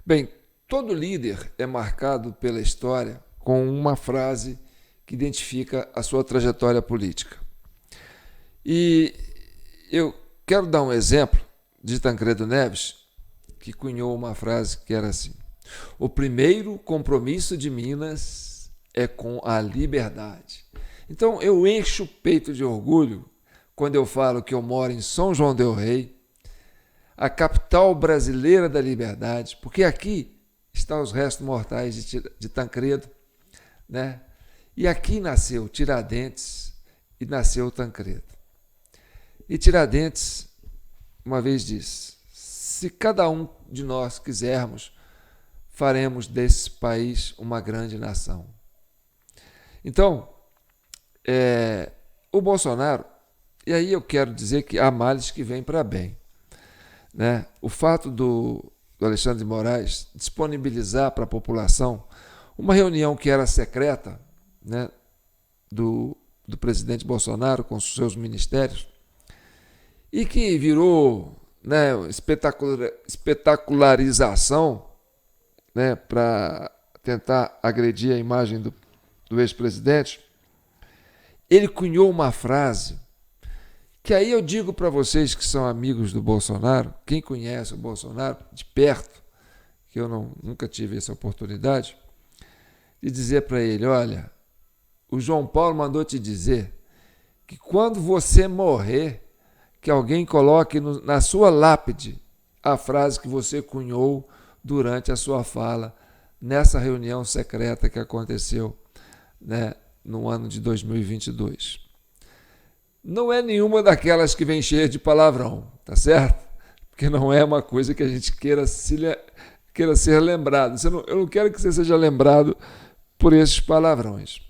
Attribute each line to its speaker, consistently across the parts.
Speaker 1: Bem, todo líder é marcado pela história com uma frase que identifica a sua trajetória política. E eu quero dar um exemplo de Tancredo Neves, que cunhou uma frase que era assim: o primeiro compromisso de Minas é com a liberdade. Então eu encho o peito de orgulho quando eu falo que eu moro em São João del Rei, a capital brasileira da liberdade, porque aqui estão os restos mortais de Tancredo, né? E aqui nasceu Tiradentes e nasceu Tancredo. E Tiradentes uma vez disse: se cada um de nós quisermos, faremos desse país uma grande nação. Então, o Bolsonaro, e aí eu quero dizer que há males que vêm para bem, né? O fato do Alexandre de Moraes disponibilizar para a população uma reunião que era secreta, né, do presidente Bolsonaro com os seus ministérios, e que virou, né, espetacularização, né, para tentar agredir a imagem do ex-presidente. Ele cunhou uma frase que aí eu digo para vocês que são amigos do Bolsonaro, quem conhece o Bolsonaro de perto, que eu nunca tive essa oportunidade, de dizer para ele: olha, o João Paulo mandou te dizer que quando você morrer, que alguém coloque na sua lápide a frase que você cunhou durante a sua fala nessa reunião secreta que aconteceu, né, no ano de 2022. Não é nenhuma daquelas que vem cheia de palavrão, tá certo? Porque não é uma coisa que a gente queira ser lembrado. Eu não quero que você seja lembrado por esses palavrões.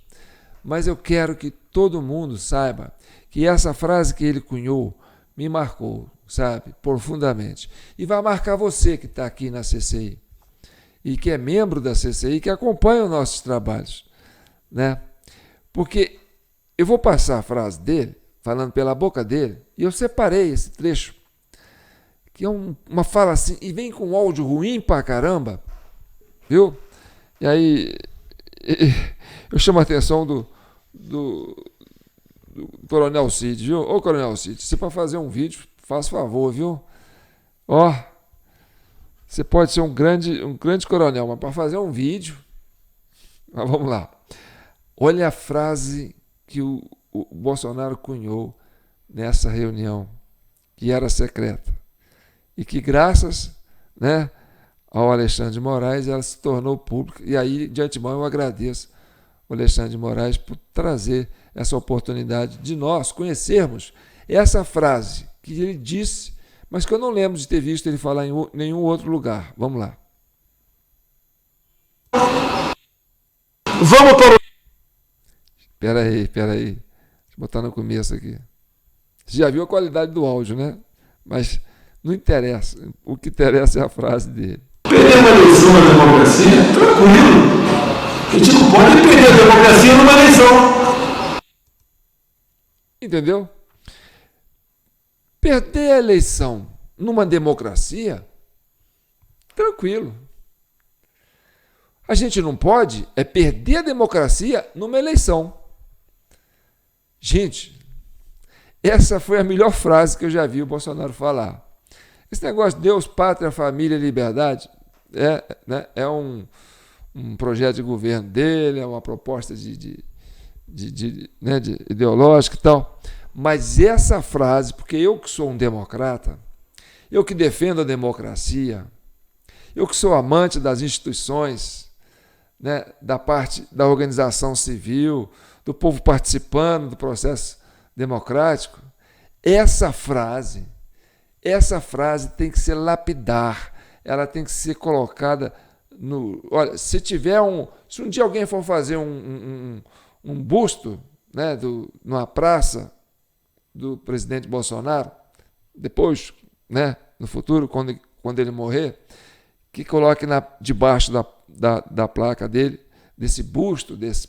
Speaker 1: Mas eu quero que todo mundo saiba que essa frase que ele cunhou me marcou, sabe, profundamente. E vai marcar você que está aqui na CCI e que é membro da CCI, que acompanha os nossos trabalhos, né? Porque eu vou passar a frase dele, falando pela boca dele, e eu separei esse trecho, que é uma fala assim, e vem com um áudio ruim pra caramba, viu? E aí eu chamo a atenção do Coronel Cid, viu? Ô, Coronel Cid, se para fazer um vídeo, faz favor, viu? Ó, você pode ser um grande coronel, mas para fazer um vídeo, mas vamos lá. Olha a frase que o Bolsonaro cunhou nessa reunião, que era secreta, e que graças, né, ao Alexandre de Moraes ela se tornou pública. E aí, de antemão, eu agradeço ao Alexandre de Moraes por trazer essa oportunidade de nós conhecermos essa frase que ele disse, mas que eu não lembro de ter visto ele falar em nenhum outro lugar. Vamos lá.
Speaker 2: Vamos para o...
Speaker 1: Espera aí. Deixa eu botar no começo aqui. Você já viu a qualidade do áudio, né? Mas não interessa. O que interessa é a frase dele.
Speaker 2: Perder uma eleição na democracia, tranquilo. A gente não pode perder a democracia numa eleição.
Speaker 1: Entendeu? Perder a eleição numa democracia, tranquilo. A gente não pode perder a democracia numa eleição. Gente, essa foi a melhor frase que eu já vi o Bolsonaro falar. Esse negócio de Deus, pátria, família, liberdade é um projeto de governo dele, é uma proposta de ideológica e tal. Mas essa frase, porque eu que sou um democrata, eu que defendo a democracia, eu que sou amante das instituições, né, da parte da organização civil, do povo participando do processo democrático, essa frase tem que ser lapidar, ela tem que ser colocada no... Olha, se um dia alguém for fazer um busto, né, numa praça do presidente Bolsonaro, depois, né, no futuro, quando ele morrer, que coloque debaixo da placa dele, desse busto, dessa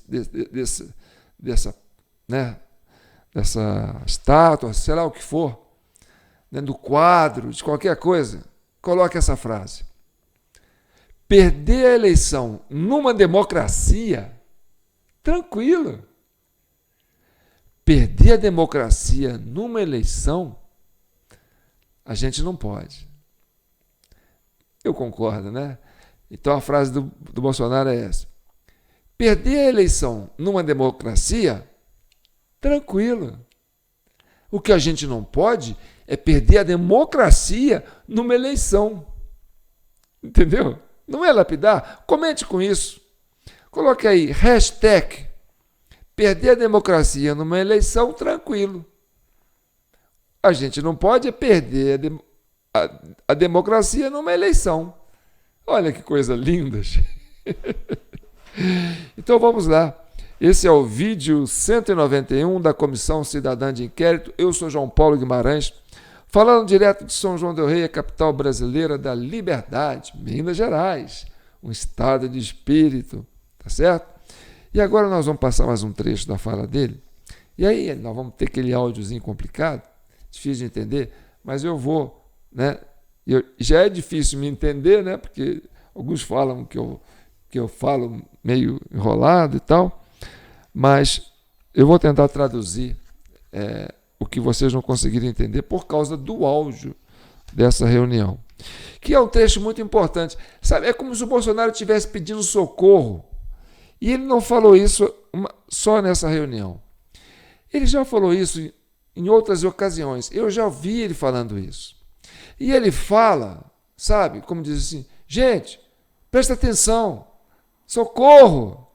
Speaker 1: estátua, sei lá o que for, né, do quadro, de qualquer coisa, coloque essa frase: perder a eleição numa democracia, tranquilo. Perder a democracia numa eleição, a gente não pode. Eu concordo, né? Então a frase do Bolsonaro é essa. Perder a eleição numa democracia, tranquilo. O que a gente não pode é perder a democracia numa eleição. Entendeu? Não é lapidar? Comente com isso. Coloque aí, hashtag, perder a democracia numa eleição, tranquilo. A gente não pode é perder a democracia numa eleição. Olha que coisa linda. Então vamos lá. Esse é o vídeo 191 da Comissão Cidadã de Inquérito. Eu sou João Paulo Guimarães, falando direto de São João del Rei, a capital brasileira da liberdade, Minas Gerais, um estado de espírito, tá certo? E agora nós vamos passar mais um trecho da fala dele. E aí nós vamos ter aquele áudiozinho complicado, difícil de entender, mas eu vou, né? Já é difícil me entender, né? Porque alguns falam que eu falo meio enrolado e tal, mas eu vou tentar traduzir o que vocês não conseguiram entender por causa do áudio dessa reunião, que é um trecho muito importante. Sabe, é como se o Bolsonaro estivesse pedindo socorro, e ele não falou isso só nessa reunião. Ele já falou isso em outras ocasiões. Eu já ouvi ele falando isso. E ele fala, sabe, como diz assim, gente, presta atenção, socorro,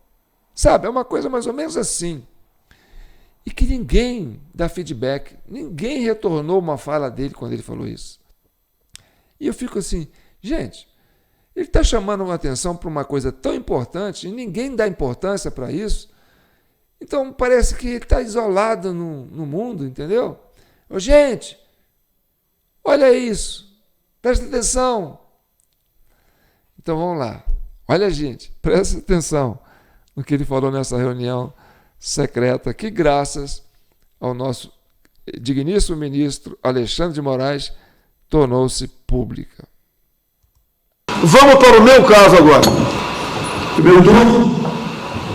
Speaker 1: sabe, é uma coisa mais ou menos assim. E que ninguém dá feedback, ninguém retornou uma fala dele quando ele falou isso. E eu fico assim, gente, ele está chamando uma atenção para uma coisa tão importante e ninguém dá importância para isso. Então parece que ele está isolado no mundo, entendeu? Ô, gente, olha isso, presta atenção. Então vamos lá. Olha, gente, presta atenção no que ele falou nessa reunião secreta, que graças ao nosso digníssimo ministro Alexandre de Moraes tornou-se pública.
Speaker 2: Vamos para o meu caso agora. Primeiro turno,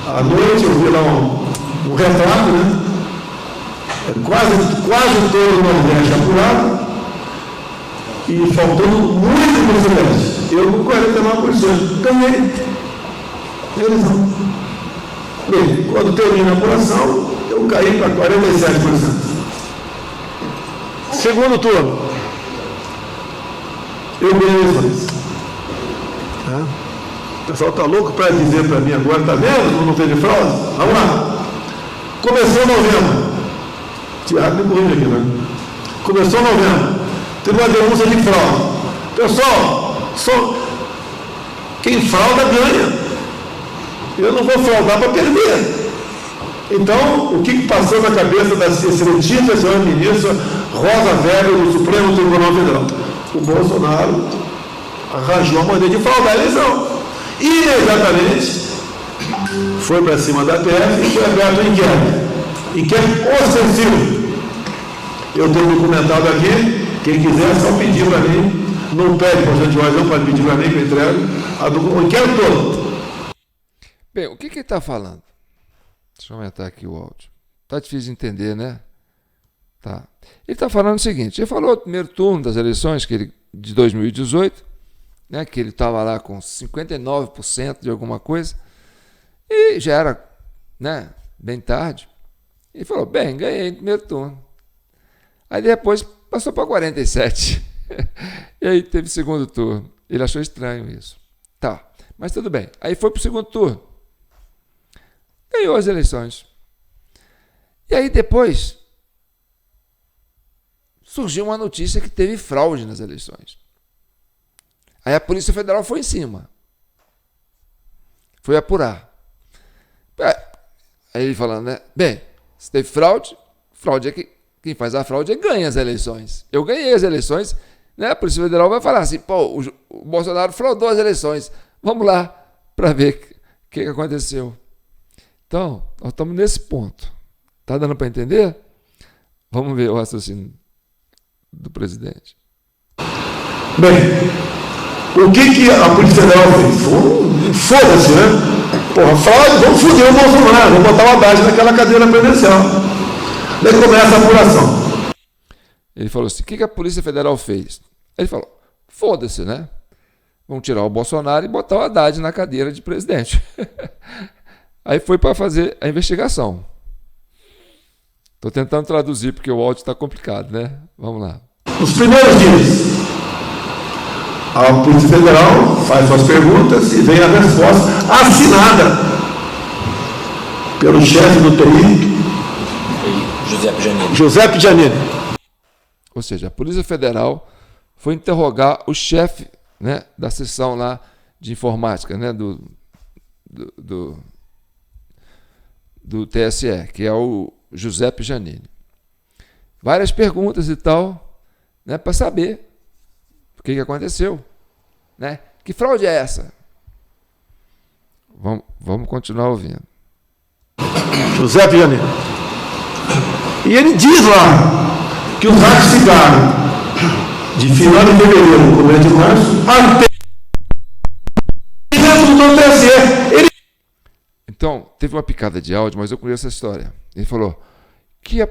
Speaker 2: à noite eu vi lá um retrato, né? Quase todo o Nordeste apurado e faltando muito para o Sudeste. Eu com 49% ganhei. Eles não. Bem, quando termina a apuração, eu caí para 47%. Segundo turno, eu ganhei os dois. O pessoal está louco para dizer para mim agora, está vendo como não teve fraude? Vamos lá. Começou novembro. Tiago me corrige aqui, né? Começou novembro. Teve uma denúncia de fraude. Pessoal, só quem frauda ganha. Eu não vou fraudar para perder. Então, o que passou na cabeça da excelentíssima senhora ministra Rosa Weber do Supremo Tribunal Federal? O Bolsonaro arranjou a maneira de fraudar a eleição. Imediatamente foi para cima da PF e foi aberto um inquérito. Inquérito ostensivo. Eu tenho documentado aqui, quem quiser é só pedir para mim. Não pede para o gente, não pode pedir para mim que eu entrego. O inquérito todo.
Speaker 1: Bem, o que ele está falando? Deixa eu aumentar aqui o áudio. Está difícil de entender, né? Tá. Ele está falando o seguinte, ele falou no primeiro turno das eleições de 2018, né, que ele estava lá com 59% de alguma coisa, e já era, né, bem tarde. Ele falou, bem, ganhei no primeiro turno. Aí depois passou para 47%. E aí teve segundo turno. Ele achou estranho isso. Tá, mas tudo bem. Aí foi para o segundo turno. Ganhou as eleições. E aí depois surgiu uma notícia que teve fraude nas eleições. Aí a Polícia Federal foi em cima. Foi apurar. Aí ele falando, né? Bem, se teve fraude é que quem faz a fraude ganha as eleições. Eu ganhei as eleições, né? A Polícia Federal vai falar assim, pô, o Bolsonaro fraudou as eleições. Vamos lá para ver o que aconteceu. Então, nós estamos nesse ponto. Está dando para entender? Vamos ver o raciocínio do presidente.
Speaker 2: Bem, O que a Polícia Federal fez? Foda-se, né? Porra, fraude, vamos foder o Bolsonaro, vamos botar o Haddad naquela cadeira presidencial. Daí começa a apuração.
Speaker 1: Ele falou assim, o que a Polícia Federal fez? Ele falou, foda-se, né? Vamos tirar o Bolsonaro e botar o Haddad na cadeira de presidente. Aí foi para fazer a investigação. Estou tentando traduzir porque o áudio está complicado, né? Vamos lá.
Speaker 2: Nos primeiros dias, a Polícia Federal faz suas perguntas e vem a resposta assinada pelo chefe do TI, Giuseppe Giannini.
Speaker 1: Ou seja, a Polícia Federal foi interrogar o chefe, né, da seção lá de informática, né, do TSE, que é o Giuseppe Giannini. Várias perguntas e tal, né, para saber o que aconteceu, né? Que fraude é essa? Vamos continuar ouvindo.
Speaker 2: Giuseppe Giannini. E ele diz lá que os hacks ficaram de final de fevereiro, começo de março, até dentro do TSE.
Speaker 1: Então, teve uma picada de áudio, mas eu conheço essa história. Ele falou que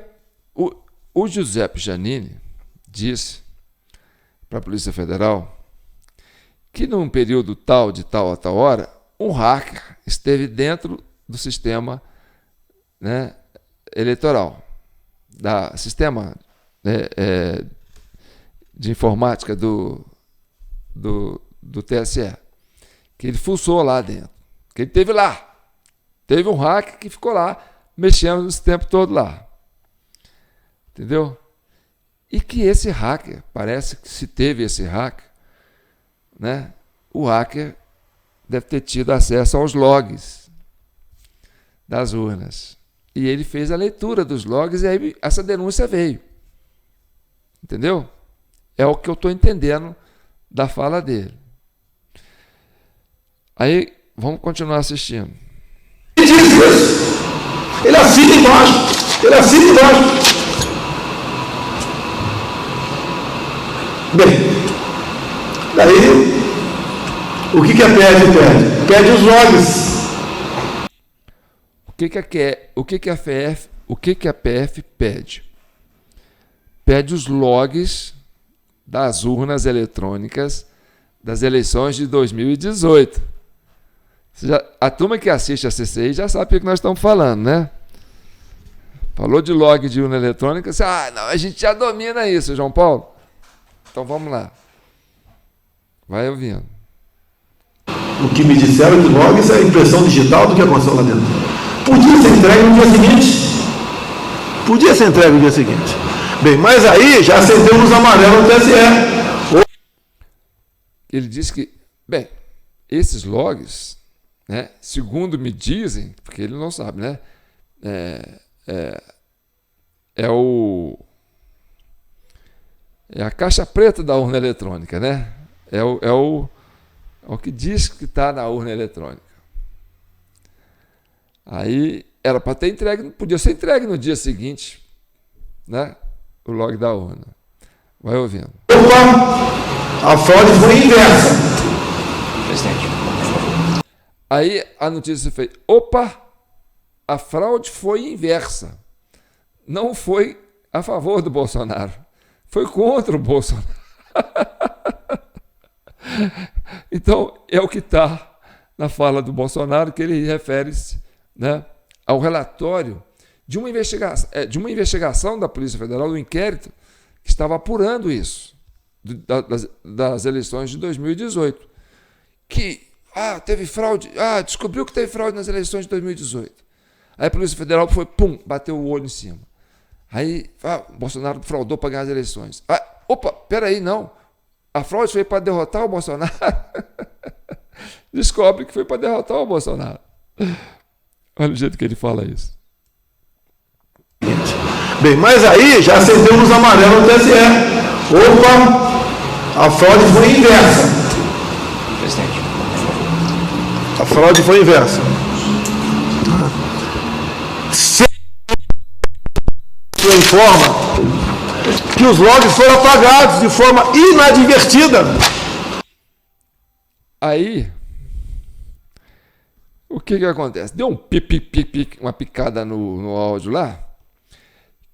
Speaker 1: o Giuseppe Giannini disse para a Polícia Federal que num período tal, de tal a tal hora, um hacker esteve dentro do sistema, né, eleitoral, da sistema, né, de informática do TSE, que ele fuçou lá dentro, que ele teve lá. Teve um hacker que ficou lá, mexendo esse tempo todo lá. Entendeu? E que esse hacker, parece que se teve esse hacker, né, o hacker deve ter tido acesso aos logs das urnas. E ele fez a leitura dos logs e aí essa denúncia veio. Entendeu? É o que eu estou entendendo da fala dele. Aí, vamos continuar assistindo.
Speaker 2: Ele diz isso. Ele assina embaixo. Ele assina embaixo. Bem, daí, o que a PF pede? Pede os logs.
Speaker 1: O que a PF pede? Pede os logs das urnas eletrônicas das eleições de 2018. A turma que assiste a CCI já sabe o que nós estamos falando, né? Falou de log de urna eletrônica, não, a gente já domina isso, João Paulo. Então vamos lá. Vai ouvindo.
Speaker 2: O que me disseram que logs é a impressão digital do que aconteceu lá dentro. Podia ser entregue no dia seguinte. Bem, mas aí já acendeu luz amarela no TSE.
Speaker 1: Ele disse que, bem, esses logs, né, segundo me dizem, porque ele não sabe, né, é a caixa preta da urna eletrônica, né? É o que diz que está na urna eletrônica. Aí era para ter entregue, podia ser entregue no dia seguinte, né? O log da urna. Vai ouvindo.
Speaker 2: Opa! A fraude foi inversa.
Speaker 3: Presidente.
Speaker 1: Aí a notícia foi: opa! A fraude foi inversa. Não foi a favor do Bolsonaro. Foi contra o Bolsonaro. Então, é o que está na fala do Bolsonaro, que ele refere-se, né, ao relatório de uma investigação da Polícia Federal, do inquérito que estava apurando isso, das eleições de 2018. Que teve fraude, descobriu que teve fraude nas eleições de 2018. Aí a Polícia Federal foi, bateu o olho em cima. Aí, Bolsonaro fraudou para ganhar as eleições. Peraí, não. A fraude foi para derrotar o Bolsonaro. Descobre que foi para derrotar o Bolsonaro. Olha o jeito que ele fala isso.
Speaker 2: Bem, mas aí já acendeu luz amarela no TSE. Opa! A fraude foi inversa.
Speaker 3: Presidente.
Speaker 2: A fraude foi inversa. Se informa que os logs foram apagados de forma inadvertida.
Speaker 1: Aí, o que acontece? Deu um pipi, uma picada no áudio lá,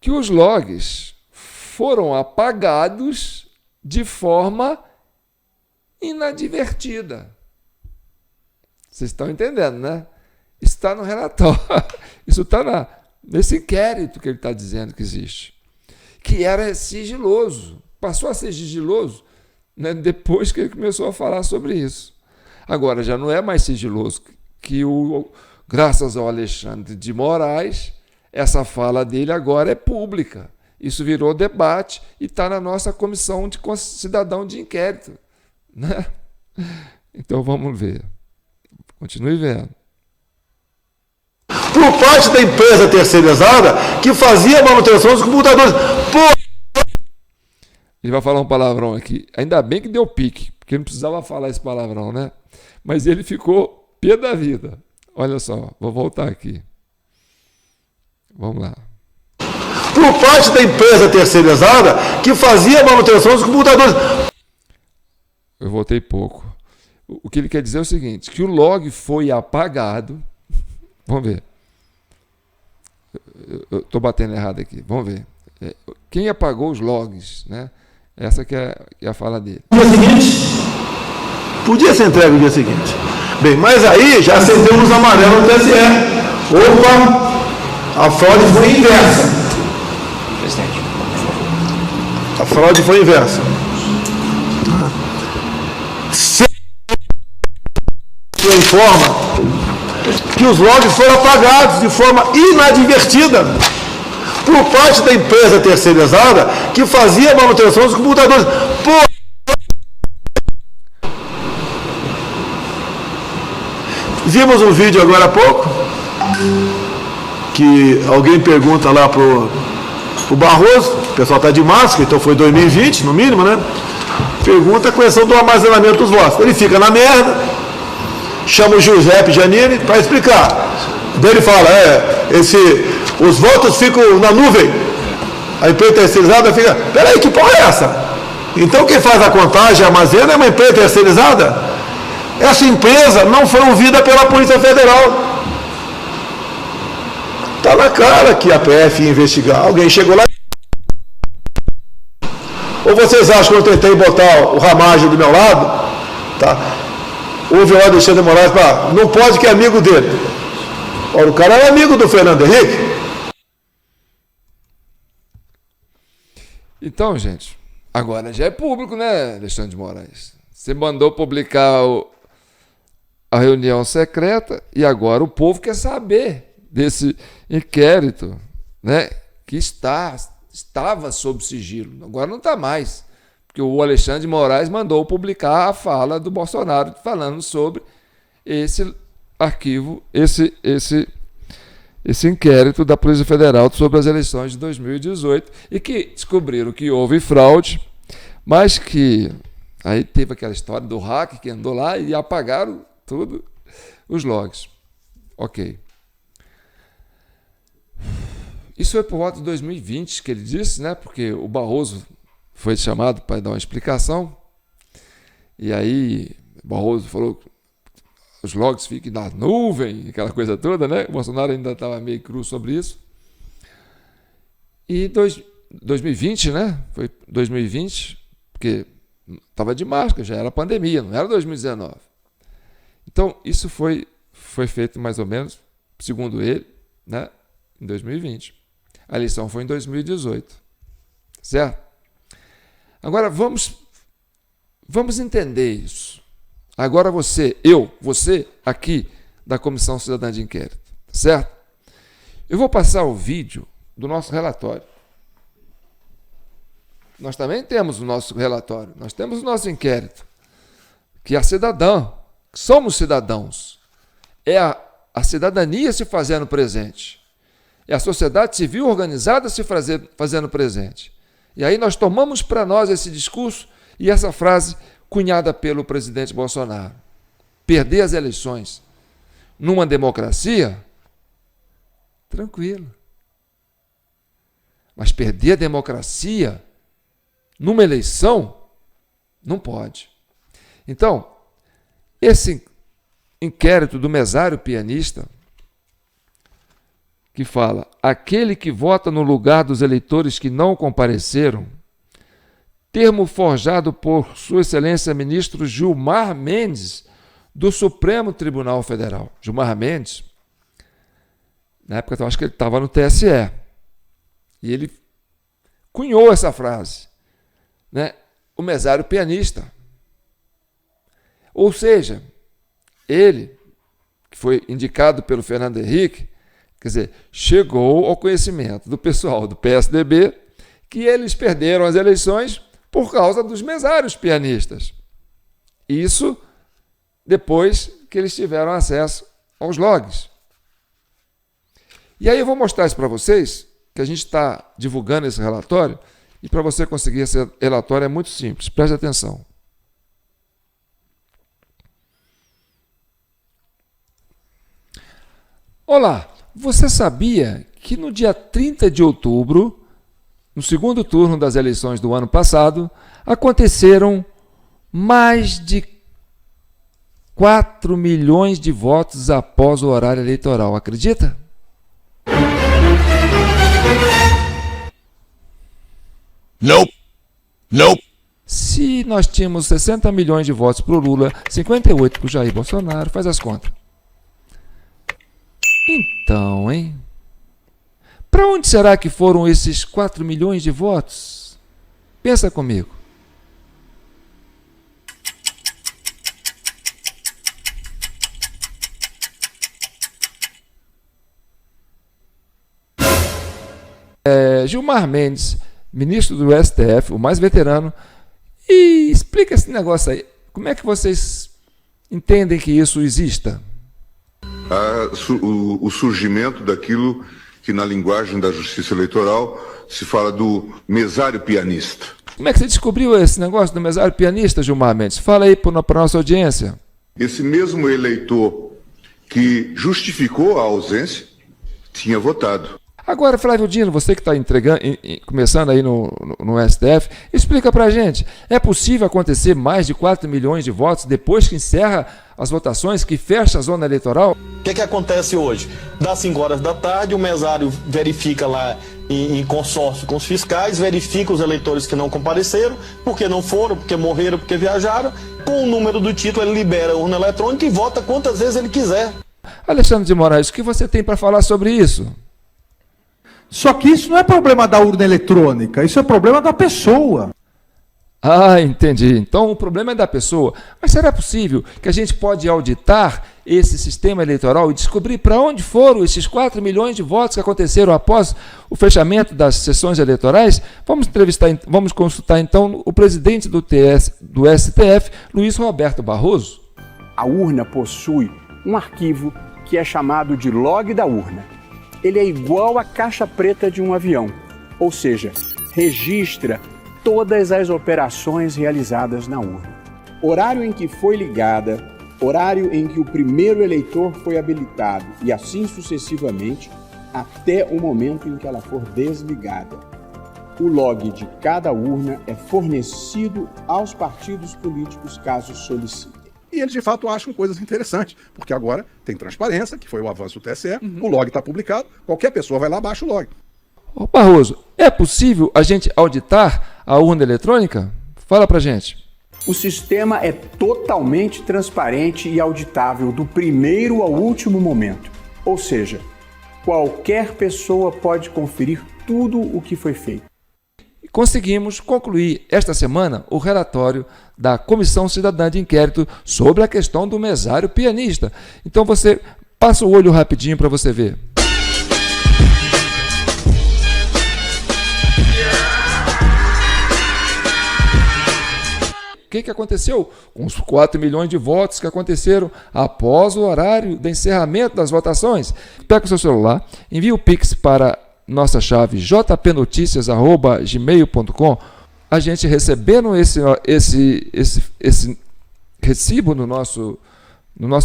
Speaker 1: que os logs foram apagados de forma inadvertida. Vocês estão entendendo, né? Isso está no relatório, isso está nesse inquérito que ele está dizendo que existe, que era sigiloso, passou a ser sigiloso, né, depois que ele começou a falar sobre isso. Agora, já não é mais sigiloso, que graças ao Alexandre de Moraes, essa fala dele agora é pública. Isso virou debate e está na nossa comissão de cidadão de inquérito, né? Então vamos ver. Continue vendo.
Speaker 2: Por parte da empresa terceirizada que fazia a manutenção dos computadores.
Speaker 1: Ele vai falar um palavrão aqui. Ainda bem que deu pique, porque não precisava falar esse palavrão, né? Mas ele ficou pé da vida. Olha só, vou voltar aqui. Vamos lá.
Speaker 2: Por parte da empresa terceirizada que fazia a manutenção dos computadores.
Speaker 1: Eu voltei pouco. O que ele quer dizer é o seguinte, que o log foi apagado. Vamos ver. Eu estou batendo errado aqui. Vamos ver. Quem apagou os logs, né? Essa que é a fala dele.
Speaker 2: No dia seguinte, podia ser entregue no dia seguinte. Bem, mas aí já acendemos amarelo no TSE. Opa, a fraude foi inversa.
Speaker 3: Presidente.
Speaker 2: A fraude foi inversa. Se informa que os logs foram apagados de forma inadvertida por parte da empresa terceirizada que fazia a manutenção dos computadores. Vimos um vídeo agora há pouco que alguém pergunta lá pro Barroso, o pessoal está de máscara, então foi 2020 no mínimo, né? Pergunta a questão do armazenamento dos votos. Ele fica na merda, chama o Giuseppe Giannini para explicar. Daí ele fala, os votos ficam na nuvem. A empresa terceirizada fica, peraí, que porra é essa? Então quem faz a contagem, armazena, é uma empresa terceirizada? Essa empresa não foi ouvida pela Polícia Federal. Está na cara que a PF ia investigar. Alguém chegou lá. Ou vocês acham que eu tentei botar o Ramagem do meu lado? Tá? Houve o Alexandre de Moraes, não pode que é amigo dele. Ora, o cara é amigo do Fernando Henrique.
Speaker 1: Então, gente, agora já é público, né, Alexandre de Moraes? Você mandou publicar a reunião secreta e agora o povo quer saber desse inquérito, né, que estava sob sigilo. Agora não está mais, porque o Alexandre de Moraes mandou publicar a fala do Bolsonaro falando sobre esse arquivo, esse inquérito da Polícia Federal sobre as eleições de 2018 e que descobriram que houve fraude, mas que aí teve aquela história do hacker que andou lá e apagaram tudo, os logs. Ok. Isso foi por volta de 2020 que ele disse, né? Porque o Barroso foi chamado para dar uma explicação e aí o Barroso falou que os logs fiquem na nuvem, aquela coisa toda, né? O Bolsonaro ainda estava meio cru sobre isso. E 2020, né? Foi 2020, porque estava de máscara, já era pandemia, não era 2019. Então, isso foi feito mais ou menos, segundo ele, né? Em 2020. A eleição foi em 2018. Certo? Agora, vamos entender isso. Agora você aqui da Comissão Cidadã de Inquérito, certo? Eu vou passar o vídeo do nosso relatório. Nós também temos o nosso relatório, nós temos o nosso inquérito, que é a cidadã, somos cidadãos. É a cidadania se fazendo presente. É a sociedade civil organizada se fazendo presente. E aí nós tomamos para nós esse discurso e essa frase cunhada pelo presidente Bolsonaro. Perder as eleições numa democracia, tranquilo. Mas perder a democracia numa eleição, não pode. Então, esse inquérito do mesário pianista, que fala: aquele que vota no lugar dos eleitores que não compareceram, termo forjado por Sua Excelência Ministro Gilmar Mendes, do Supremo Tribunal Federal. Gilmar Mendes, na época eu acho que ele estava no TSE, e ele cunhou essa frase, né? O mesário pianista. Ou seja, ele, que foi indicado pelo Fernando Henrique, quer dizer, chegou ao conhecimento do pessoal do PSDB que eles perderam as eleições por causa dos mesários pianistas. Isso depois que eles tiveram acesso aos logs. E aí eu vou mostrar isso para vocês, que a gente está divulgando esse relatório, e para você conseguir esse relatório é muito simples. Preste atenção. Olá, você sabia que no dia 30 de outubro, no segundo turno das eleições do ano passado, aconteceram mais de 4 milhões de votos após o horário eleitoral? Acredita?
Speaker 4: Nope. Nope.
Speaker 1: Se nós tínhamos 60 milhões de votos para o Lula, 58 para o Jair Bolsonaro, faz as contas. Então, hein? Para onde será que foram esses 4 milhões de votos? Pensa comigo. Gilmar Mendes, ministro do STF, o mais veterano, e explica esse negócio aí. Como é que vocês entendem que isso exista?
Speaker 5: O surgimento daquilo que na linguagem da justiça eleitoral se fala do mesário pianista.
Speaker 1: Como é que você descobriu esse negócio do mesário pianista, Gilmar Mendes? Fala aí para a nossa audiência.
Speaker 5: Esse mesmo eleitor que justificou a ausência tinha votado.
Speaker 1: Agora, Flávio Dino, você que está começando aí no STF, explica para a gente, é possível acontecer mais de 4 milhões de votos depois que encerra as votações, que fecha a zona eleitoral?
Speaker 6: O que acontece hoje? Das 5 horas da tarde, o mesário verifica lá em consórcio com os fiscais, verifica os eleitores que não compareceram, porque não foram, porque morreram, porque viajaram, com o número do título ele libera a urna eletrônica e vota quantas vezes ele quiser.
Speaker 1: Alexandre de Moraes, o que você tem para falar sobre isso?
Speaker 7: Só que isso não é problema da urna eletrônica, isso é problema da pessoa.
Speaker 1: Ah, entendi. Então o problema é da pessoa. Mas será possível que a gente pode auditar esse sistema eleitoral e descobrir para onde foram esses 4 milhões de votos que aconteceram após o fechamento das sessões eleitorais? Vamos consultar então o presidente do STF, Luiz Roberto Barroso.
Speaker 8: A urna possui um arquivo que é chamado de log da urna. Ele é igual à caixa preta de um avião, ou seja, registra todas as operações realizadas na urna. Horário em que foi ligada, horário em que o primeiro eleitor foi habilitado e assim sucessivamente até o momento em que ela for desligada. O log de cada urna é fornecido aos partidos políticos caso solicitem.
Speaker 9: E eles, de fato, acham coisas interessantes, porque agora tem transparência, que foi o avanço do TSE, o log está publicado, qualquer pessoa vai lá, baixa o log.
Speaker 1: Ô Barroso, é possível a gente auditar a urna eletrônica? Fala pra gente.
Speaker 8: O sistema é totalmente transparente e auditável do primeiro ao último momento. Ou seja, qualquer pessoa pode conferir tudo o que foi feito.
Speaker 1: Conseguimos concluir esta semana o relatório da Comissão Cidadã de Inquérito sobre a questão do mesário pianista. Então você passa o olho rapidinho para você ver. O que aconteceu com os 4 milhões de votos que aconteceram após o horário de encerramento das votações? Pega o seu celular, envia o Pix para nossa chave jpnoticias@gmail.com. A gente recebendo esse recibo no nosso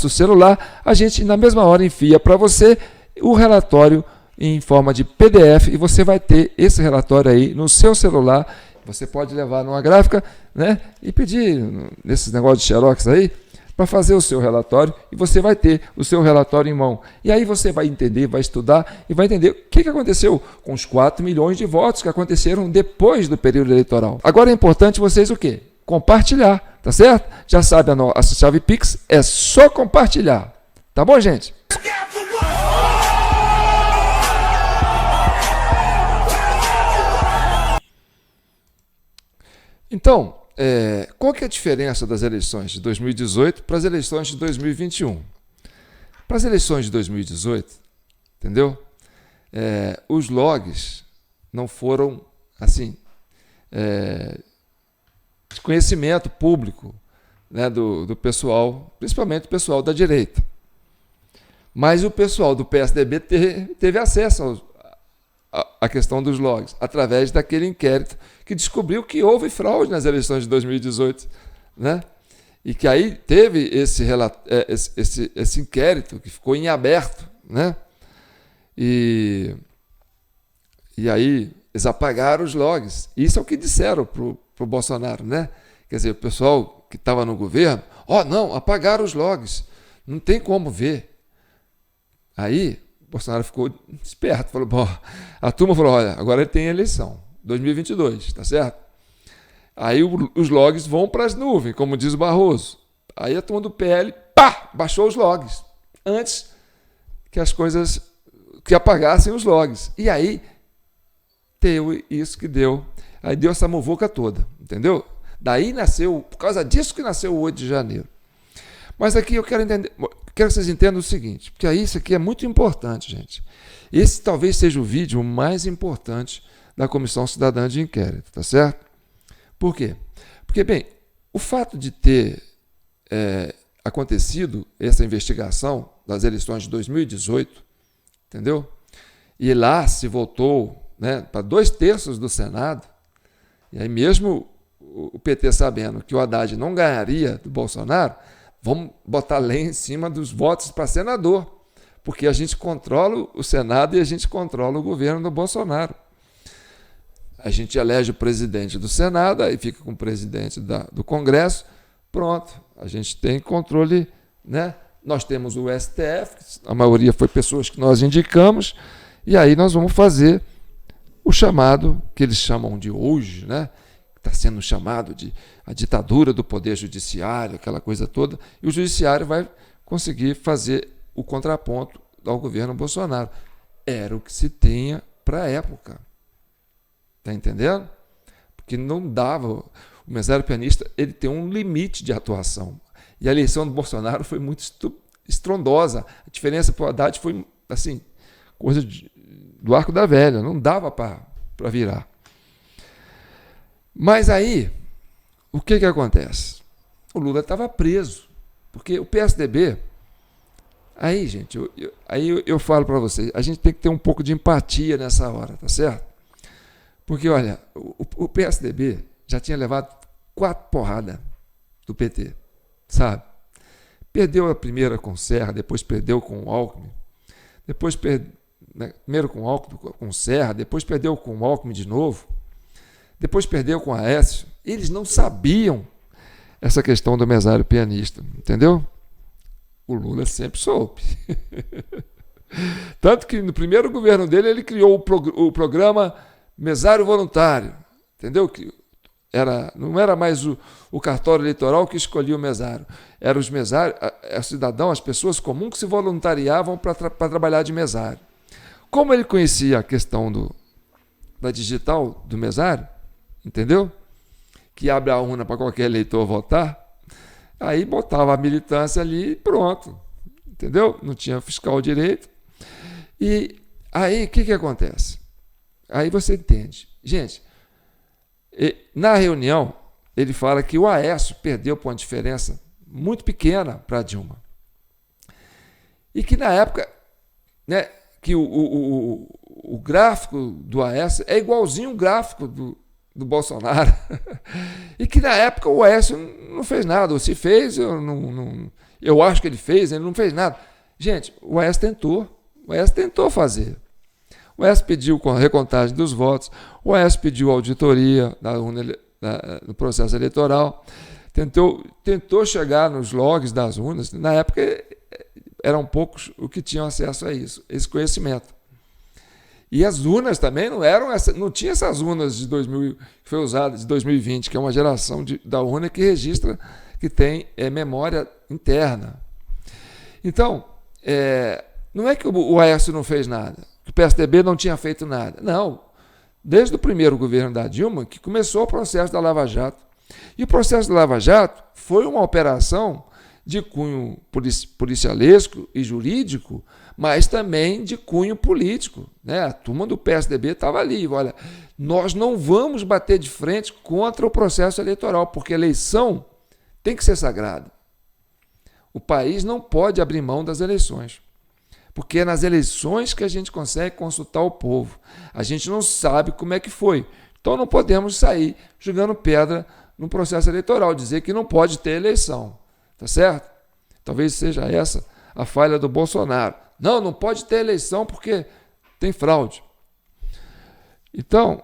Speaker 1: celular, a gente na mesma hora envia para você o relatório em forma de PDF e você vai ter esse relatório aí no seu celular. Você pode levar numa gráfica, né, e pedir nesses negócios de xerox aí, para fazer o seu relatório e você vai ter o seu relatório em mão. E aí você vai entender, vai estudar e vai entender o que aconteceu com os 4 milhões de votos que aconteceram depois do período eleitoral. Agora é importante vocês o quê? Compartilhar, tá certo? Já sabe a chave Pix, é só compartilhar. Tá bom, gente? Então, qual que é a diferença das eleições de 2018 para as eleições de 2021? Para as eleições de 2018, entendeu? Os logs não foram, assim, de conhecimento público, né, do pessoal, principalmente do pessoal da direita. Mas o pessoal do PSDB teve acesso à questão dos logs, através daquele inquérito que descobriu que houve fraude nas eleições de 2018, né? E que aí teve esse inquérito que ficou em aberto, né? E aí eles apagaram os logs. Isso é o que disseram para o Bolsonaro, né? Quer dizer, o pessoal que estava no governo, não, apagaram os logs, não tem como ver. Aí o Bolsonaro ficou esperto, falou, a turma falou, olha, agora ele tem eleição, 2022, tá certo? Aí os logs vão para as nuvens, como diz o Barroso. Aí a turma do PL, baixou os logs, antes que as coisas, que apagassem os logs. E aí, deu isso que deu. Aí deu essa muvuca toda, entendeu? Daí nasceu, por causa disso que nasceu o 8 de janeiro. Mas aqui eu quero que vocês entendam o seguinte, porque aí isso aqui é muito importante, gente. Esse talvez seja o vídeo mais importante da Comissão Cidadã de Inquérito, tá certo? Por quê? Porque, bem, o fato de ter acontecido essa investigação das eleições de 2018, entendeu? E lá se votou, né, para 2/3 do Senado, e aí mesmo o PT sabendo que o Haddad não ganharia do Bolsonaro, vamos botar lei em cima dos votos para senador, porque a gente controla o Senado e a gente controla o governo do Bolsonaro. A gente elege o presidente do Senado, aí fica com o presidente do Congresso, pronto, a gente tem controle, né? Nós temos o STF, a maioria foi pessoas que nós indicamos, e aí nós vamos fazer o chamado, que eles chamam de hoje, né? Está sendo chamado de a ditadura do poder judiciário, aquela coisa toda, e o judiciário vai conseguir fazer o contraponto ao governo Bolsonaro. Era o que se tinha para a época. Está entendendo? Porque não dava. O mesário pianista ele tem um limite de atuação. E a eleição do Bolsonaro foi muito estrondosa. A diferença para o Haddad foi assim, coisa do arco da velha, não dava para virar. Mas aí, o que acontece? O Lula estava preso, porque o PSDB... Aí, gente, eu falo para vocês, a gente tem que ter um pouco de empatia nessa hora, tá certo? Porque, olha, o PSDB já tinha levado 4 porradas do PT, sabe? Perdeu a primeira com o Serra, depois perdeu com o Alckmin, depois primeiro com o Alckmin, com o Serra, depois perdeu com o Alckmin de novo, depois perdeu com a Aécio. Eles não sabiam essa questão do mesário pianista, entendeu? O Lula sempre soube. Tanto que no primeiro governo dele ele criou o programa Mesário Voluntário, entendeu? Que não era mais o cartório eleitoral que escolhia o mesário, eram os mesários, cidadãos, as pessoas comuns que se voluntariavam para trabalhar de mesário. Como ele conhecia a questão da digital do mesário, entendeu? Que abre a urna para qualquer eleitor votar, aí botava a militância ali e pronto, entendeu? Não tinha fiscal direito. E aí o que acontece? Aí você entende. Gente, na reunião, ele fala que o Aécio perdeu por uma diferença muito pequena para a Dilma. E que na época, né, que o gráfico do Aécio é igualzinho o gráfico do Bolsonaro. E que na época o Aécio não fez nada. Ou se fez, eu acho que ele fez, ele não fez nada. Gente, o Aécio tentou fazer. O Aécio pediu a recontagem dos votos, o Aécio pediu auditoria no processo eleitoral, tentou chegar nos logs das urnas. Na época eram poucos o que tinham acesso a isso, esse conhecimento. E as urnas também não tinha essas urnas de 2000 que foi usada de 2020, que é uma geração da urna que registra, que tem memória interna. Então, não é que o Aécio não fez nada, que o PSDB não tinha feito nada. Não, desde o primeiro governo da Dilma que começou o processo da Lava Jato. E o processo da Lava Jato foi uma operação de cunho policialesco e jurídico, mas também de cunho político, né? A turma do PSDB estava ali, olha, nós não vamos bater de frente contra o processo eleitoral, porque a eleição tem que ser sagrada. O país não pode abrir mão das eleições, porque é nas eleições que a gente consegue consultar o povo. A gente não sabe como é que foi, então não podemos sair jogando pedra no processo eleitoral, dizer que não pode ter eleição, tá certo? Talvez seja essa a falha do Bolsonaro. Não pode ter eleição porque tem fraude. Então,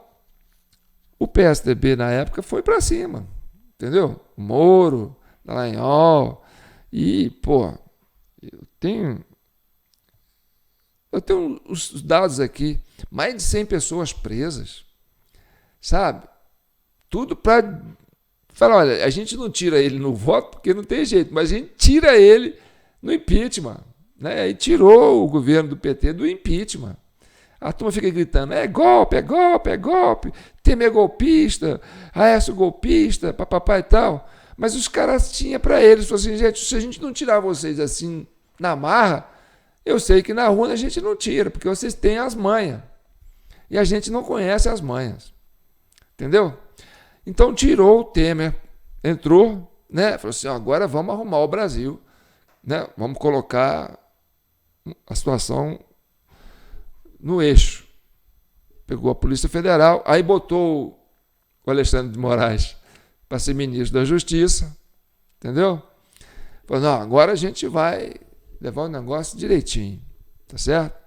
Speaker 1: o PSDB na época foi para cima, entendeu? Moro, Dallagnol, e, eu tenho os dados aqui, mais de 100 pessoas presas, sabe? Tudo para falar, olha, a gente não tira ele no voto porque não tem jeito, mas a gente tira ele no impeachment, né? E tirou o governo do PT do impeachment. A turma fica gritando, é golpe, é golpe, é golpe, Temer é golpista, Aécio golpista, papapá e tal. Mas os caras tinham para eles, falaram assim, gente, se a gente não tirar vocês assim na marra, eu sei que na rua a gente não tira, porque vocês têm as manhas. E a gente não conhece as manhas. Entendeu? Então tirou o Temer, entrou, né? Falou assim, agora vamos arrumar o Brasil, né? Vamos colocar a situação no eixo. Pegou a Polícia Federal, aí botou o Alexandre de Moraes para ser ministro da Justiça, entendeu? Falou, não, agora a gente vai levar o negócio direitinho, tá certo?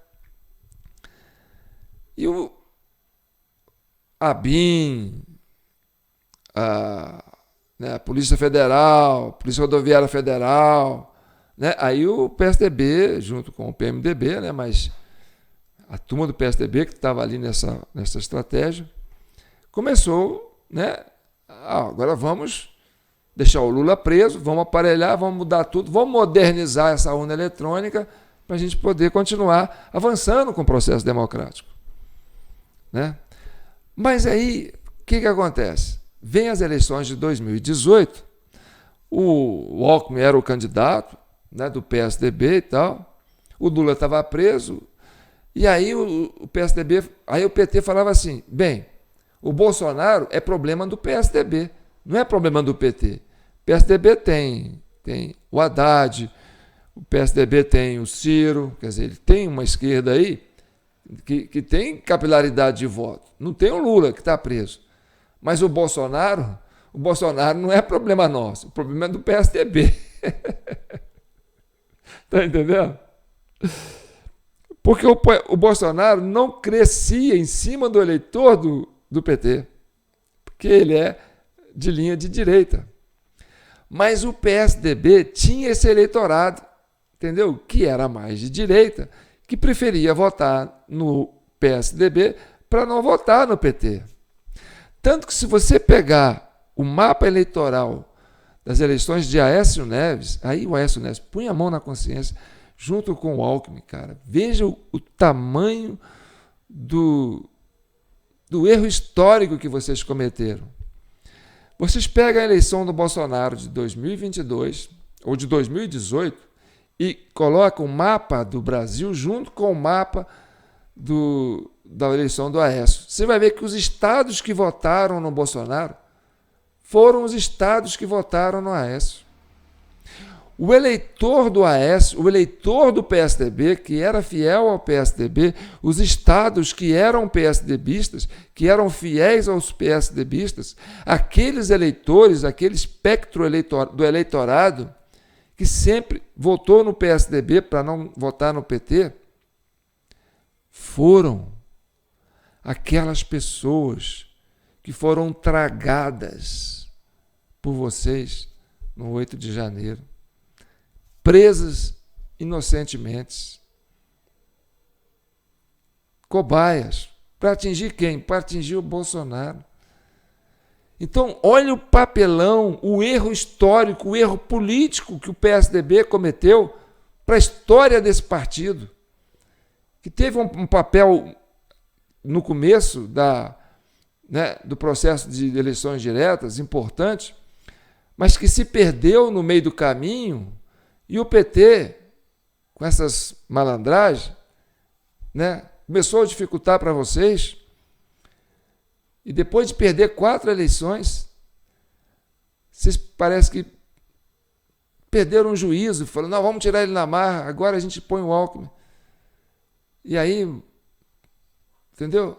Speaker 1: E o ABIN, a Polícia Federal, Polícia Rodoviária Federal, né? Aí o PSDB, junto com o PMDB, né? Mas a turma do PSDB, que estava ali nessa estratégia, começou, né? Agora vamos deixar o Lula preso, vamos aparelhar, vamos mudar tudo, vamos modernizar essa urna eletrônica para a gente poder continuar avançando com o processo democrático, né? Mas aí, o que acontece? Vem as eleições de 2018, o Alckmin era o candidato, né, do PSDB e tal, o Lula estava preso, e aí o PSDB, aí o PT falava assim, bem, o Bolsonaro é problema do PSDB, não é problema do PT. O PSDB tem o Haddad, o PSDB tem o Ciro, quer dizer, ele tem uma esquerda aí que tem capilaridade de voto. Não tem o Lula que está preso. Mas o Bolsonaro não é problema nosso, o problema é do PSDB. Está entendendo? Porque o Bolsonaro não crescia em cima do eleitor do PT, porque ele é de linha de direita. Mas o PSDB tinha esse eleitorado, entendeu? Que era mais de direita, que preferia votar no PSDB para não votar no PT. Tanto que se você pegar o mapa eleitoral das eleições de Aécio Neves, aí o Aécio Neves põe a mão na consciência, junto com o Alckmin, cara. Veja o tamanho do erro histórico que vocês cometeram. Vocês pegam a eleição do Bolsonaro de 2022 ou de 2018 e colocam o mapa do Brasil junto com o mapa da eleição do Aécio. Você vai ver que os estados que votaram no Bolsonaro foram os estados que votaram no Aécio. O eleitor do Aécio, o eleitor do PSDB, que era fiel ao PSDB, os estados que eram PSDBistas, que eram fiéis aos PSDBistas, aqueles eleitores, aquele espectro do eleitorado, que sempre votou no PSDB para não votar no PT, foram aquelas pessoas que foram tragadas por vocês no 8 de janeiro, presas inocentemente, cobaias, para atingir quem? Para atingir o Bolsonaro. Então, olha o papelão, o erro histórico, o erro político que o PSDB cometeu para a história desse partido, que teve um papel no começo do processo de eleições diretas importante, mas que se perdeu no meio do caminho, e o PT, com essas malandragens, começou a dificultar para vocês. E depois de perder 4 eleições, vocês parece que perderam o juízo, falaram, não, vamos tirar ele na marra, agora a gente põe o Alckmin. E aí, entendeu?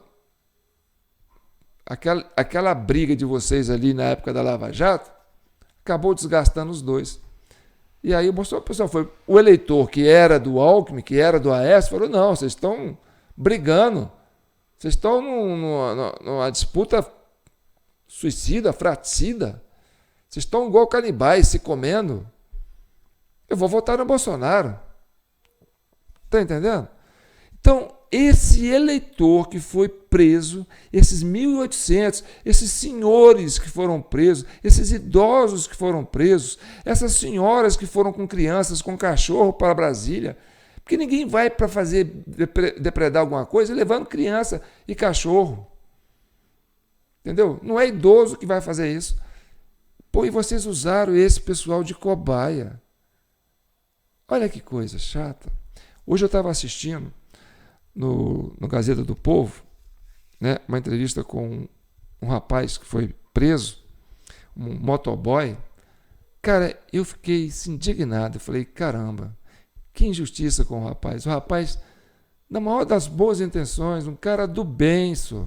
Speaker 1: Aquela briga de vocês ali na época da Lava Jato acabou desgastando os dois. E aí o pessoal foi. O eleitor que era do Alckmin, que era do Aécio, falou, não, vocês estão brigando. Vocês estão numa disputa suicida, fratricida. Vocês estão igual canibais, se comendo. Eu vou votar no Bolsonaro. Está entendendo? Então, esse eleitor que foi preso, esses 1.800, esses senhores que foram presos, esses idosos que foram presos, essas senhoras que foram com crianças, com cachorro para Brasília, porque ninguém vai para fazer depredar alguma coisa levando criança e cachorro. Entendeu? Não é idoso que vai fazer isso. Pô, e vocês usaram esse pessoal de cobaia. Olha que coisa chata. Hoje eu estava assistindo no Gazeta do Povo, uma entrevista com um rapaz que foi preso, um motoboy. Cara, eu fiquei indignado. Eu falei, caramba, que injustiça com o rapaz. O rapaz, na maior das boas intenções, um cara do bem, só.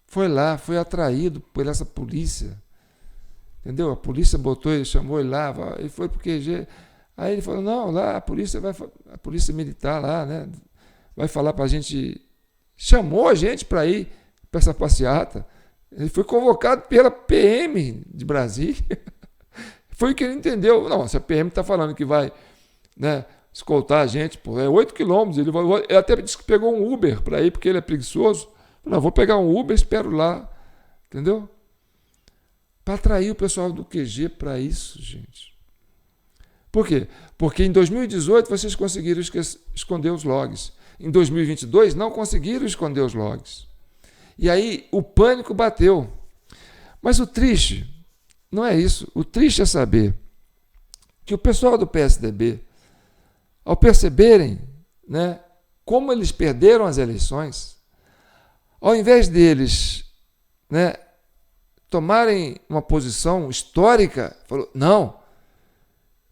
Speaker 1: Foi lá, foi atraído por essa polícia. Entendeu? A polícia botou ele, chamou ele lá, ele foi pro QG. Aí ele falou, não, lá a polícia militar lá, vai falar pra gente. Chamou a gente para ir para essa passeata. Ele foi convocado pela PM de Brasília. Foi o que ele entendeu. Não, se a PM está falando que vai escoltar a gente, é 8 quilômetros. Ele até disse que pegou um Uber para ir, porque ele é preguiçoso. Não, vou pegar um Uber, espero lá. Entendeu? Para atrair o pessoal do QG para isso, gente. Por quê? Porque em 2018 vocês conseguiram esconder os logs. Em 2022 não conseguiram esconder os logs. E aí o pânico bateu. Mas o triste não é isso. O triste é saber que o pessoal do PSDB, ao perceberem como eles perderam as eleições, ao invés deles tomarem uma posição histórica, falou, não,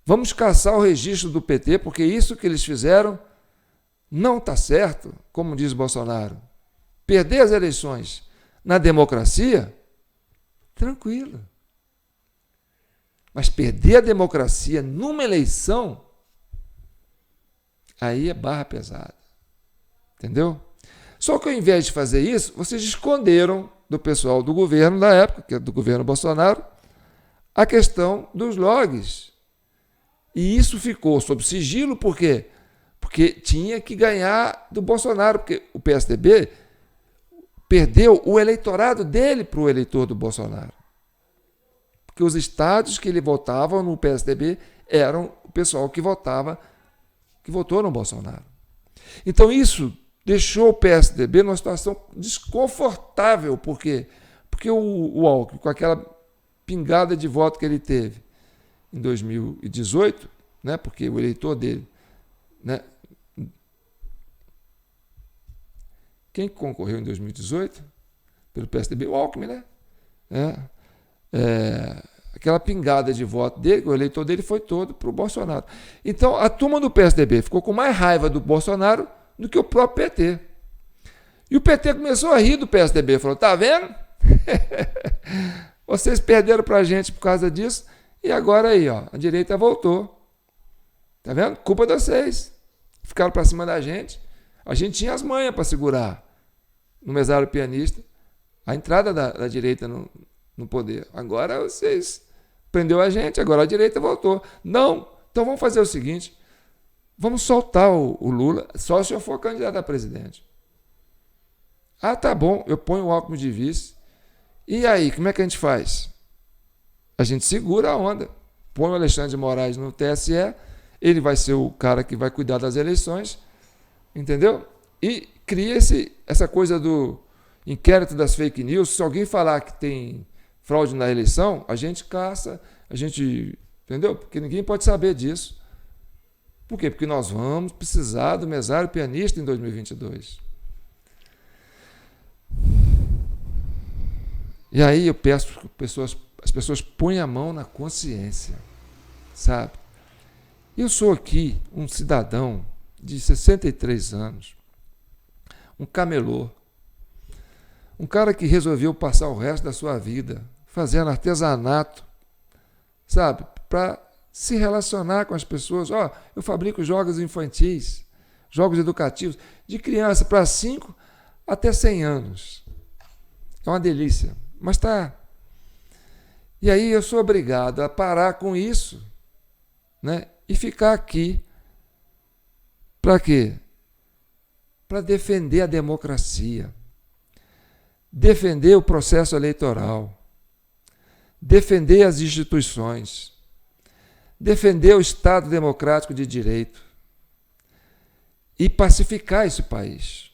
Speaker 1: vamos caçar o registro do PT, porque isso que eles fizeram não está certo, como diz Bolsonaro. Perder as eleições na democracia, tranquilo. Mas perder a democracia numa eleição, aí é barra pesada. Entendeu? Só que ao invés de fazer isso, vocês esconderam do pessoal do governo da época, que é do governo Bolsonaro, a questão dos logs. E isso ficou sob sigilo, por quê? Porque tinha que ganhar do Bolsonaro, porque o PSDB perdeu o eleitorado dele para o eleitor do Bolsonaro. Porque os estados que ele votava no PSDB eram o pessoal que votou no Bolsonaro. Então isso deixou o PSDB numa situação desconfortável. Por quê? Porque o Alckmin, com aquela pingada de voto que ele teve em 2018, porque o eleitor dele, quem concorreu em 2018 pelo PSDB? O Alckmin, aquela pingada de voto dele, o eleitor dele foi todo para o Bolsonaro. Então, a turma do PSDB ficou com mais raiva do Bolsonaro do que o próprio PT. E o PT começou a rir do PSDB, falou, tá vendo? Vocês perderam para a gente por causa disso, e agora aí, a direita voltou. Tá vendo? Culpa de vocês. Ficaram para cima da gente. A gente tinha as manhas para segurar no mesário pianista a entrada da direita no poder. Agora vocês prendeu a gente, agora a direita voltou. Não, então vamos fazer o seguinte, vamos soltar o Lula, só se eu for candidato a presidente. Ah, tá bom, eu ponho o Alckmin de vice. E aí, como é que a gente faz? A gente segura a onda, põe o Alexandre de Moraes no TSE, ele vai ser o cara que vai cuidar das eleições, entendeu? E cria essa coisa do inquérito das fake news. Se alguém falar que tem fraude na eleição, a gente caça, a gente... Entendeu? Porque ninguém pode saber disso. Por quê? Porque nós vamos precisar do mesário pianista em 2022. E aí eu peço que as pessoas ponham a mão na consciência, sabe? Eu sou aqui um cidadão de 63 anos, um camelô, um cara que resolveu passar o resto da sua vida fazendo artesanato, sabe? Para se relacionar com as pessoas. Ó, eu fabrico jogos infantis, jogos educativos, de criança para 5 até 100 anos. É uma delícia, mas tá. E aí eu sou obrigado a parar com isso, né? E ficar aqui. Para quê? Para defender a democracia, defender o processo eleitoral, defender as instituições, defender o Estado democrático de direito e pacificar esse país.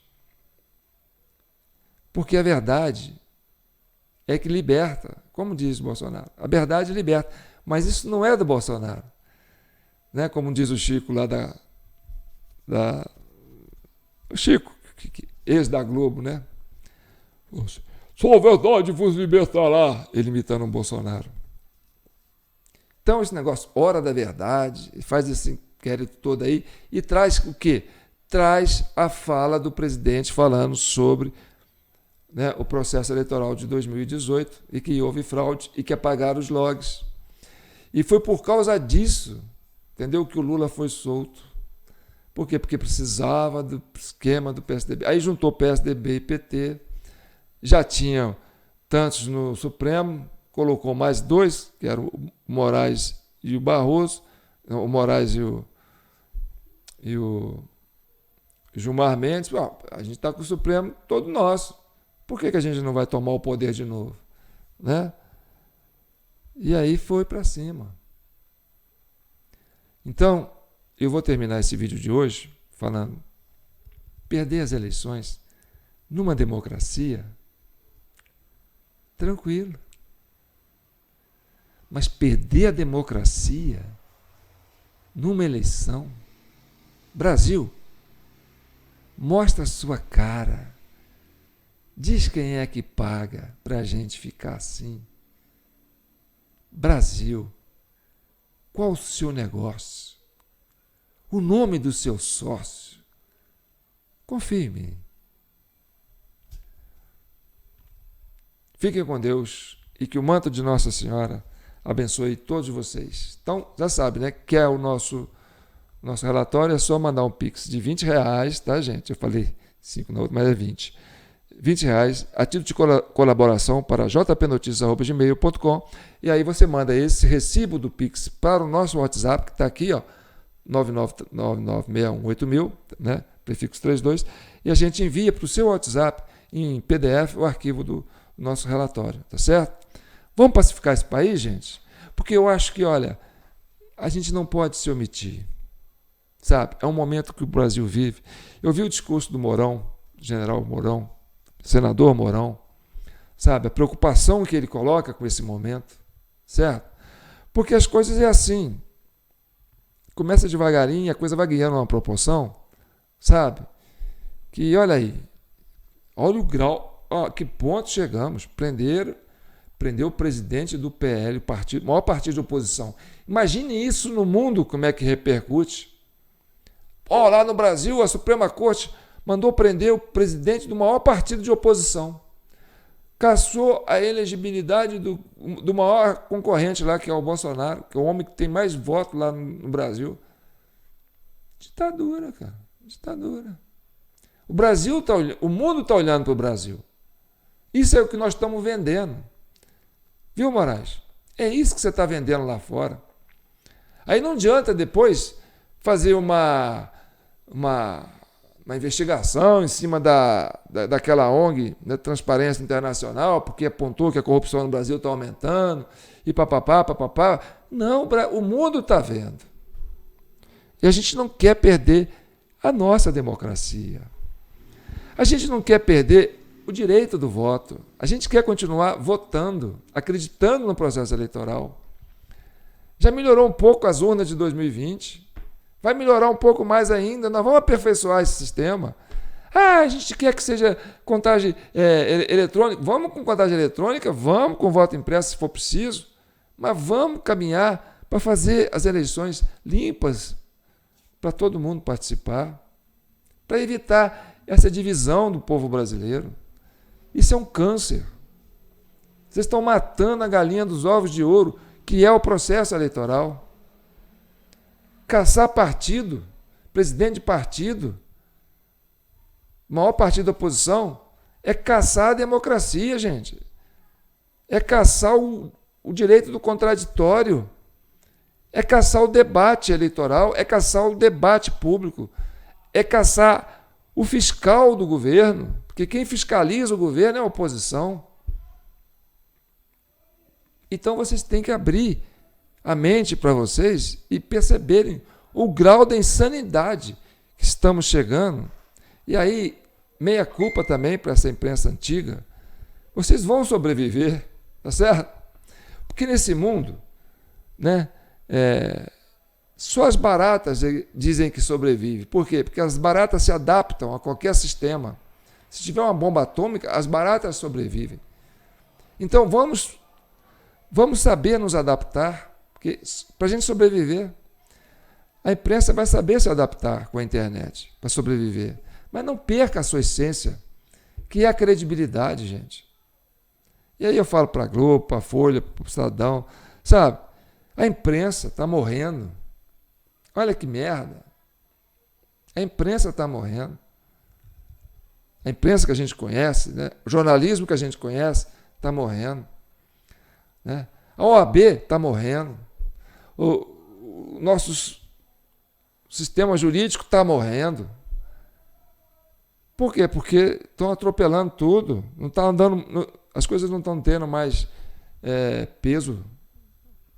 Speaker 1: Porque a verdade é que liberta, como diz Bolsonaro. A verdade liberta, mas isso não é do Bolsonaro. Né? Como diz o Chico lá o Chico, ex da Globo, né? Só a verdade vos libertará, ele imitando o Bolsonaro. Então, esse negócio, hora da verdade, faz esse inquérito todo aí e traz o quê? Traz a fala do presidente falando sobre, né, o processo eleitoral de 2018 e que houve fraude e que apagaram os logs. E foi por causa disso, entendeu, que o Lula foi solto. Por quê? Porque precisava do esquema do PSDB. Aí juntou PSDB e PT, já tinha tantos no Supremo, colocou mais 2, que eram o Moraes e o Barroso, o Moraes e o Gilmar Mendes. A gente está com o Supremo todo nosso. Por que a gente não vai tomar o poder de novo? Né? E aí foi para cima. Então, eu vou terminar esse vídeo de hoje falando: perder as eleições numa democracia, tranquilo. Mas perder a democracia numa eleição, Brasil, mostra a sua cara. Diz quem é que paga para a gente ficar assim. Brasil, qual o seu negócio? O nome do seu sócio? Confie em mim. Fiquem com Deus e que o manto de Nossa Senhora abençoe todos vocês. Então, já sabe, né? Quer o nosso relatório, é só mandar um Pix de R$20, tá, gente? Eu falei 5 na outra, mas é 20. R$20 a título de colaboração para jpnoticias@gmail.com, e aí você manda esse recibo do Pix para o nosso WhatsApp, que está aqui, ó, 999618000, né, prefixo 32, e a gente envia para o seu WhatsApp em PDF o arquivo do nosso relatório, tá certo? Vamos pacificar esse país, gente? Porque eu acho que, olha, a gente não pode se omitir, sabe? É um momento que o Brasil vive. Eu vi o discurso do Mourão, general Mourão, senador Mourão, sabe? A preocupação que ele coloca com esse momento, certo? Porque as coisas é assim. Começa devagarinho, a coisa vai ganhando uma proporção, sabe? Que, olha aí, olha o grau, ó, que ponto chegamos. Prender o presidente do PL, o maior partido de oposição. Imagine isso no mundo, como é que repercute. Ó, lá no Brasil, a Suprema Corte mandou prender o presidente do maior partido de oposição. Cassou a elegibilidade do maior concorrente lá, que é o Bolsonaro, que é o homem que tem mais votos lá no Brasil. Ditadura, cara. Ditadura. O mundo está olhando para o Brasil. Isso é o que nós estamos vendendo. Viu, Moraes? É isso que você está vendendo lá fora. Aí não adianta depois fazer uma investigação em cima daquela ONG, né, Transparência Internacional, porque apontou que a corrupção no Brasil está aumentando, e papapá. Não, o mundo está vendo. E a gente não quer perder a nossa democracia. A gente não quer perder o direito do voto. A gente quer continuar votando, acreditando no processo eleitoral. Já melhorou um pouco as urnas de 2020. Vai melhorar um pouco mais ainda. Nós vamos aperfeiçoar esse sistema. A gente quer que seja contagem eletrônica. Vamos com contagem eletrônica, vamos com voto impresso se for preciso, mas vamos caminhar para fazer as eleições limpas para todo mundo participar, para evitar essa divisão do povo brasileiro. Isso é um câncer. Vocês estão matando a galinha dos ovos de ouro, que é o processo eleitoral. Caçar partido, presidente de partido, maior partido da oposição, é caçar a democracia, gente. É caçar o direito do contraditório. É caçar o debate eleitoral, é caçar o debate público, é caçar o fiscal do governo, porque quem fiscaliza o governo é a oposição. Então vocês têm que abrir a mente para vocês e perceberem o grau da insanidade que estamos chegando. E aí, meia culpa também para essa imprensa antiga. Vocês vão sobreviver, tá certo? Porque nesse mundo, né, só as baratas dizem que sobrevivem. Por quê? Porque as baratas se adaptam a qualquer sistema. Se tiver uma bomba atômica, as baratas sobrevivem. Então vamos saber nos adaptar, porque para a gente sobreviver, a imprensa vai saber se adaptar com a internet para sobreviver. Mas não perca a sua essência, que é a credibilidade, gente. E aí eu falo para a Globo, para a Folha, para o Estadão, sabe? A imprensa está morrendo. Olha que merda. A imprensa está morrendo. A imprensa que a gente conhece, né? O jornalismo que a gente conhece, está morrendo. Né? A OAB está morrendo. O nosso sistema jurídico está morrendo. Por quê? Porque estão atropelando tudo. Não tá andando, as coisas não estão tendo mais peso.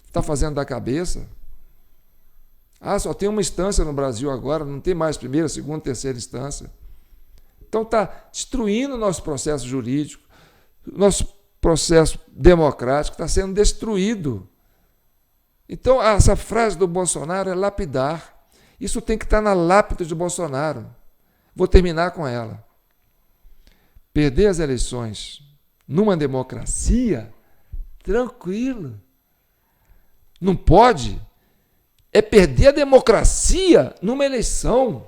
Speaker 1: Está fazendo da cabeça. Só tem uma instância no Brasil agora, não tem mais primeira, segunda, terceira instância. Então está destruindo o nosso processo jurídico, nosso processo democrático está sendo destruído. Então essa frase do Bolsonaro é lapidar. Isso tem que estar na lápide de Bolsonaro. Vou terminar com ela. Perder as eleições numa democracia, tranquilo. Não pode é perder a democracia numa eleição.